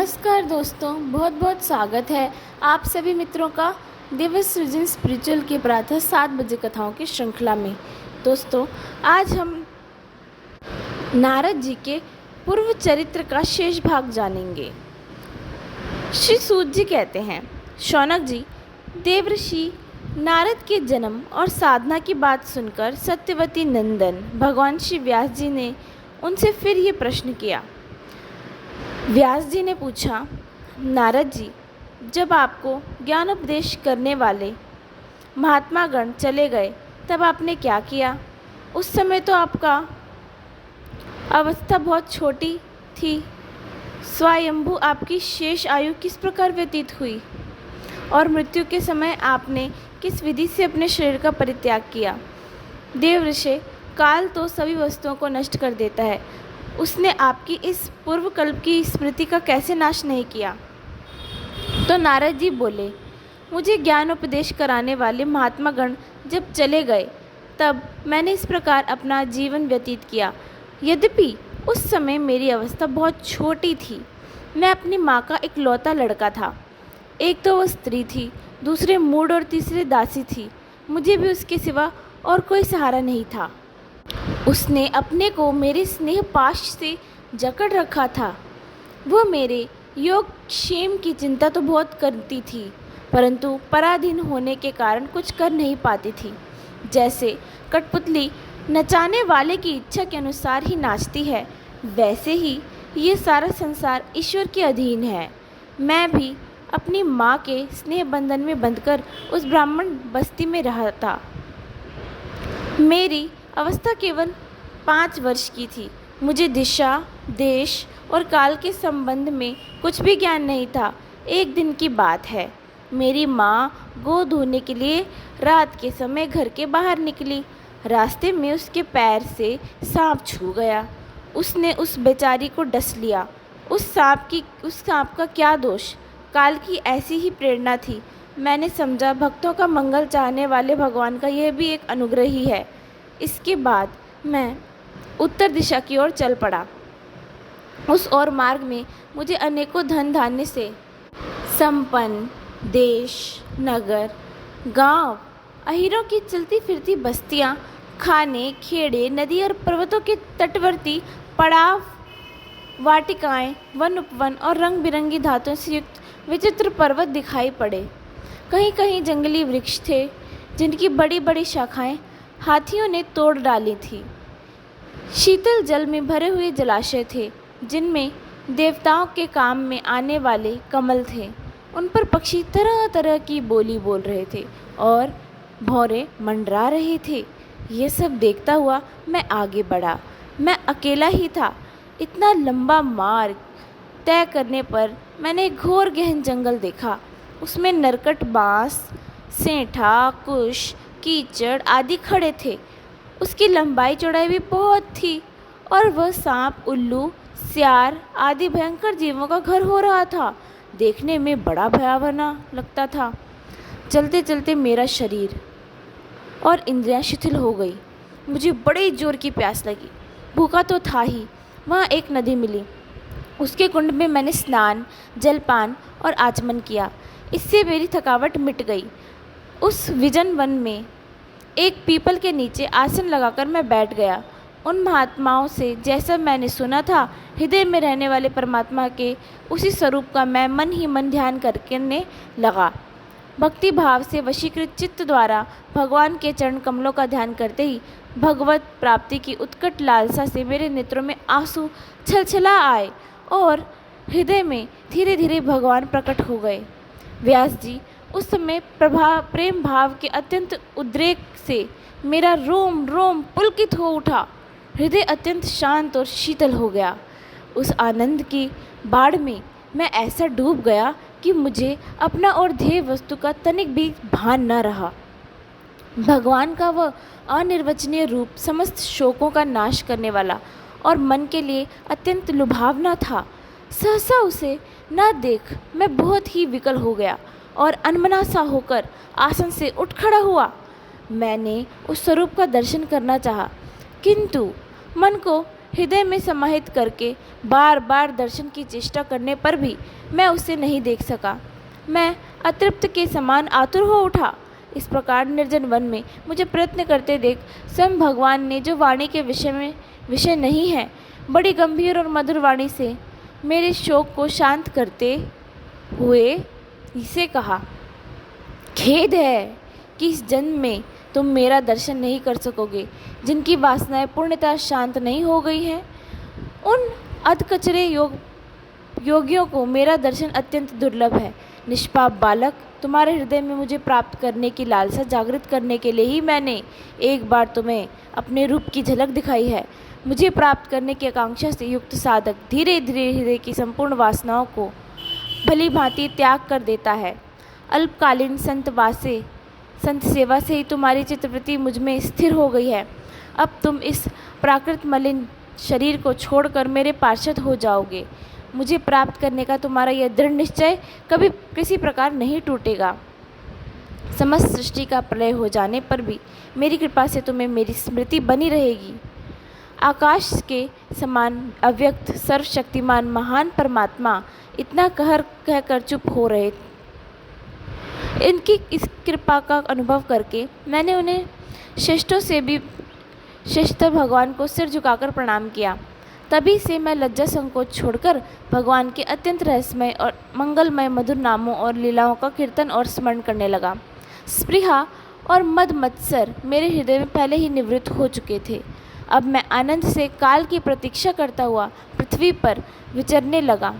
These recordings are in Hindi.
नमस्कार दोस्तों, बहुत बहुत स्वागत है आप सभी मित्रों का दिव्य सृजन स्पिरिचुअल की प्रातः 7 बजे कथाओं की श्रृंखला में। दोस्तों, आज हम नारद जी के पूर्व चरित्र का शेष भाग जानेंगे। श्री सूत जी कहते हैं, शौनक जी, देवऋषि नारद के जन्म और साधना की बात सुनकर सत्यवती नंदन भगवान श्री व्यास जी ने उनसे फिर ये प्रश्न किया। व्यास जी ने पूछा, नारद जी, जब आपको ज्ञान उपदेश करने वाले महात्मा गण चले गए तब आपने क्या किया? उस समय तो आपका अवस्था बहुत छोटी थी। स्वयंभू आपकी शेष आयु किस प्रकार व्यतीत हुई और मृत्यु के समय आपने किस विधि से अपने शरीर का परित्याग किया? देवऋषि, काल तो सभी वस्तुओं को नष्ट कर देता है, उसने आपकी इस पूर्व कल्प की स्मृति का कैसे नाश नहीं किया? तो नारद जी बोले, मुझे ज्ञान उपदेश कराने वाले महात्मा गण जब चले गए तब मैंने इस प्रकार अपना जीवन व्यतीत किया। यद्यपि उस समय मेरी अवस्था बहुत छोटी थी। मैं अपनी माँ का इकलौता लड़का था। एक तो वह स्त्री थी, दूसरे मूढ़ और तीसरे दासी थी। मुझे भी उसके सिवा और कोई सहारा नहीं था। उसने अपने को मेरे स्नेह पाश से जकड़ रखा था। वह मेरे योग क्षेम की चिंता तो बहुत करती थी, परंतु पराधीन होने के कारण कुछ कर नहीं पाती थी। जैसे कठपुतली नचाने वाले की इच्छा के अनुसार ही नाचती है, वैसे ही ये सारा संसार ईश्वर के अधीन है। मैं भी अपनी माँ के स्नेह बंधन में बंधकर उस ब्राह्मण बस्ती में रहा था। मेरी अवस्था केवल 5 वर्ष की थी। मुझे दिशा, देश और काल के संबंध में कुछ भी ज्ञान नहीं था। एक दिन की बात है, मेरी माँ गो धोने के लिए रात के समय घर के बाहर निकली। रास्ते में उसके पैर से सांप छू गया। उसने उस बेचारी को डस लिया। उस सांप का क्या दोष? काल की ऐसी ही प्रेरणा थी। मैंने समझा, भक्तों का मंगल चाहने वाले भगवान का यह भी एक अनुग्रह ही है। इसके बाद मैं उत्तर दिशा की ओर चल पड़ा। उस और मार्ग में मुझे अनेकों धन धान्य से संपन्न देश, नगर, गांव, अहीरों की चलती फिरती बस्तियां, खाने, खेड़े, नदी और पर्वतों के तटवर्ती पड़ाव, वाटिकाएं, वन उपवन और रंग बिरंगी धातुओं से युक्त विचित्र पर्वत दिखाई पड़े। कहीं कहीं जंगली वृक्ष थे जिनकी बड़ी बड़ी शाखाएं हाथियों ने तोड़ डाली थी। शीतल जल में भरे हुए जलाशय थे जिनमें देवताओं के काम में आने वाले कमल थे। उन पर पक्षी तरह तरह की बोली बोल रहे थे और भौरे मंडरा रहे थे। ये सब देखता हुआ मैं आगे बढ़ा। मैं अकेला ही था। इतना लंबा मार्ग तय करने पर मैंने एक घोर गहन जंगल देखा। उसमें नरकट, बांस, सेंठा, कुश, कीचड़ आदि खड़े थे। उसकी लंबाई चौड़ाई भी बहुत थी और वह सांप, उल्लू, सियार आदि भयंकर जीवों का घर हो रहा था। देखने में बड़ा भयावह लगता था। चलते चलते मेरा शरीर और इंद्रियां शिथिल हो गई। मुझे बड़े जोर की प्यास लगी। भूखा तो था ही। वहाँ एक नदी मिली। उसके कुंड में मैंने स्नान, जलपान और आचमन किया। इससे मेरी थकावट मिट गई। उस विजन वन में एक पीपल के नीचे आसन लगाकर मैं बैठ गया। उन महात्माओं से जैसा मैंने सुना था, हृदय में रहने वाले परमात्मा के उसी स्वरूप का मैं मन ही मन ध्यान करने लगा। भक्ति भाव से वशीकृत चित्त द्वारा भगवान के चरण कमलों का ध्यान करते ही भगवत प्राप्ति की उत्कट लालसा से मेरे नेत्रों में आंसू छलछला आए और हृदय में धीरे धीरे भगवान प्रकट हो गए। व्यास जी, उस समय प्रेम भाव के अत्यंत उद्रेक से मेरा रोम रोम पुलकित हो उठा। हृदय अत्यंत शांत और शीतल हो गया। उस आनंद की बाढ़ में मैं ऐसा डूब गया कि मुझे अपना और ध्येय वस्तु का तनिक भी भान न रहा। भगवान का वह अनिर्वचनीय रूप समस्त शोकों का नाश करने वाला और मन के लिए अत्यंत लुभावना था। सहसा उसे न देख मैं बहुत ही विकल हो गया और अनमना सा होकर आसन से उठ खड़ा हुआ। मैंने उस स्वरूप का दर्शन करना चाहा, किंतु मन को हृदय में समाहित करके बार बार दर्शन की चेष्टा करने पर भी मैं उसे नहीं देख सका। मैं अतृप्त के समान आतुर हो उठा। इस प्रकार निर्जन वन में मुझे प्रयत्न करते देख स्वयं भगवान ने, जो वाणी के विषय नहीं है, बड़ी गंभीर और मधुर वाणी से मेरे शोक को शांत करते हुए इसे कहा, खेद है कि इस जन्म में तुम मेरा दर्शन नहीं कर सकोगे। जिनकी वासनाएं पूर्णतः शांत नहीं हो गई हैं, उन अधकचरे योगियों को मेरा दर्शन अत्यंत दुर्लभ है। निष्पाप बालक, तुम्हारे हृदय में मुझे प्राप्त करने की लालसा जागृत करने के लिए ही मैंने एक बार तुम्हें अपने रूप की झलक दिखाई है। मुझे प्राप्त करने की आकांक्षा से युक्त साधक धीरे धीरे हृदय की संपूर्ण वासनाओं को भली भांति त्याग कर देता है। अल्पकालीन संत सेवा से ही तुम्हारी चित्तवृत्ति मुझ में स्थिर हो गई है। अब तुम इस प्राकृत मलिन शरीर को छोड़कर मेरे पार्षद हो जाओगे। मुझे प्राप्त करने का तुम्हारा यह दृढ़ निश्चय कभी किसी प्रकार नहीं टूटेगा। समस्त सृष्टि का प्रलय हो जाने पर भी मेरी कृपा से तुम्हें मेरी स्मृति बनी रहेगी। आकाश के समान अव्यक्त सर्वशक्तिमान महान परमात्मा इतना कहकर चुप हो रहे। इनकी इस कृपा का अनुभव करके मैंने उन्हें श्रेष्ठों से भी श्रेष्ठ भगवान को सिर झुकाकर प्रणाम किया। तभी से मैं लज्जा संकोच छोड़कर भगवान के अत्यंत रहस्यमय और मंगलमय मधुर नामों और लीलाओं का कीर्तन और स्मरण करने लगा। स्पृहा और मद मत्सर मेरे हृदय में पहले ही निवृत्त हो चुके थे। अब मैं आनंद से काल की प्रतीक्षा करता हुआ पृथ्वी पर विचरने लगा।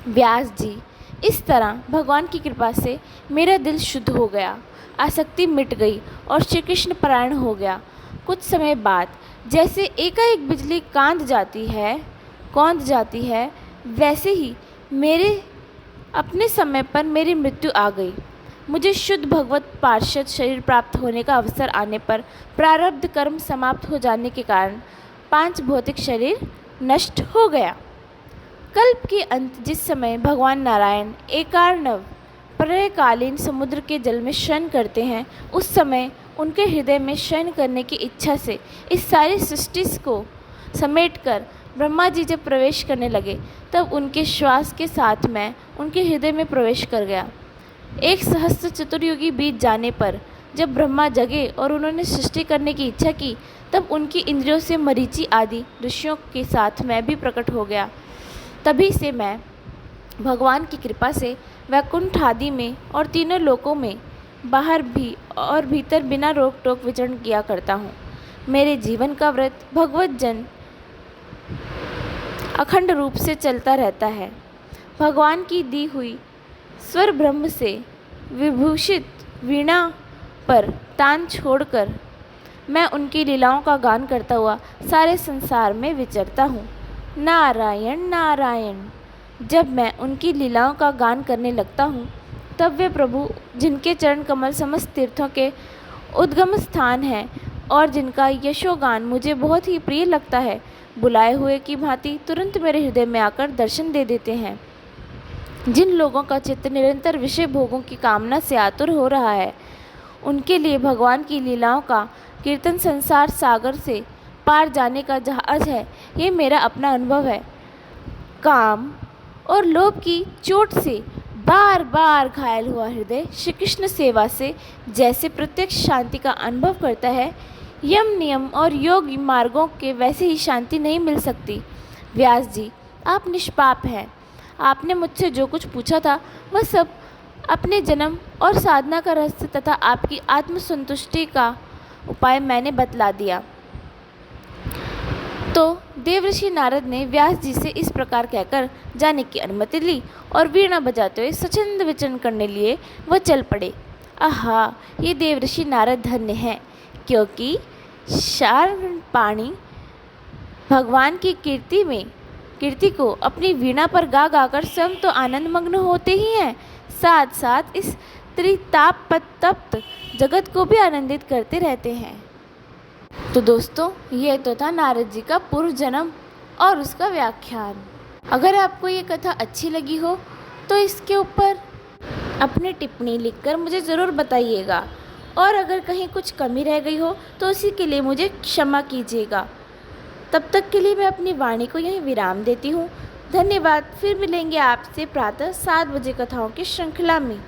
व्यास जी, इस तरह भगवान की कृपा से मेरा दिल शुद्ध हो गया, आसक्ति मिट गई और श्री कृष्ण परायण हो गया। कुछ समय बाद जैसे एकाएक बिजली कौंध जाती है, वैसे ही मेरे अपने समय पर मेरी मृत्यु आ गई। मुझे शुद्ध भगवत पार्षद शरीर प्राप्त होने का अवसर आने पर प्रारब्ध कर्म समाप्त हो जाने के कारण 5 भौतिक शरीर नष्ट हो गया। कल्प के अंत जिस समय भगवान नारायण एकार्णव प्रलयकालीन समुद्र के जल में शयन करते हैं, उस समय उनके हृदय में शयन करने की इच्छा से इस सारी सृष्टि को समेटकर ब्रह्मा जी जब प्रवेश करने लगे, तब उनके श्वास के साथ मैं उनके हृदय में प्रवेश कर गया। 1 सहस्त्र चतुर्युगी बीत जाने पर जब ब्रह्मा जगे और उन्होंने सृष्टि करने की इच्छा की, तब उनकी इंद्रियों से मरीचि आदि ऋषियों के साथ मैं भी प्रकट हो गया। तभी से मैं भगवान की कृपा से वैकुंठ आदि में और तीनों लोकों में बाहर भी और भीतर बिना रोक टोक विचरण किया करता हूँ। मेरे जीवन का व्रत भगवत जन अखंड रूप से चलता रहता है। भगवान की दी हुई स्वर ब्रह्म से विभूषित वीणा पर तान छोड़कर मैं उनकी लीलाओं का गान करता हुआ सारे संसार में विचरता हूँ। नारायण नारायण। जब मैं उनकी लीलाओं का गान करने लगता हूँ, तब वे प्रभु, जिनके चरण कमल समस्त तीर्थों के उद्गम स्थान है और जिनका यशोगान मुझे बहुत ही प्रिय लगता है, बुलाए हुए की भांति तुरंत मेरे हृदय में आकर दर्शन दे देते हैं। जिन लोगों का चित्त निरंतर विषय भोगों की कामना से आतुर हो रहा है, उनके लिए भगवान की लीलाओं का कीर्तन संसार सागर से पार जाने का जहाज है। ये मेरा अपना अनुभव है। काम और लोभ की चोट से बार बार घायल हुआ हृदय श्री कृष्ण सेवा से जैसे प्रत्यक्ष शांति का अनुभव करता है, यम नियम और योग मार्गों के वैसे ही शांति नहीं मिल सकती। व्यास जी, आप निष्पाप हैं। आपने मुझसे जो कुछ पूछा था वह सब अपने जन्म और साधना का रहस्य तथा आपकी आत्मसंतुष्टि का उपाय मैंने बतला दिया। तो देवऋषि नारद ने व्यास जी से इस प्रकार कहकर जाने की अनुमति ली और वीणा बजाते हुए स्वच्छंद विचरण करने लिए वह चल पड़े। आहा, ये देवऋषि नारद धन्य हैं, क्योंकि शारण पाणी भगवान की कीर्ति को अपनी वीणा पर गा गाकर स्वयं तो आनंद मग्न होते ही हैं, साथ साथ इस त्रिताप तप्त जगत को भी आनंदित करते रहते हैं। तो दोस्तों, यह तो था नारद जी का पूर्व जन्म और उसका व्याख्यान। अगर आपको ये कथा अच्छी लगी हो तो इसके ऊपर अपनी टिप्पणी लिखकर मुझे ज़रूर बताइएगा, और अगर कहीं कुछ कमी रह गई हो तो उसी के लिए मुझे क्षमा कीजिएगा। तब तक के लिए मैं अपनी वाणी को यहीं विराम देती हूँ। धन्यवाद। फिर मिलेंगे आपसे प्रातः 7 बजे कथाओं की श्रृंखला में।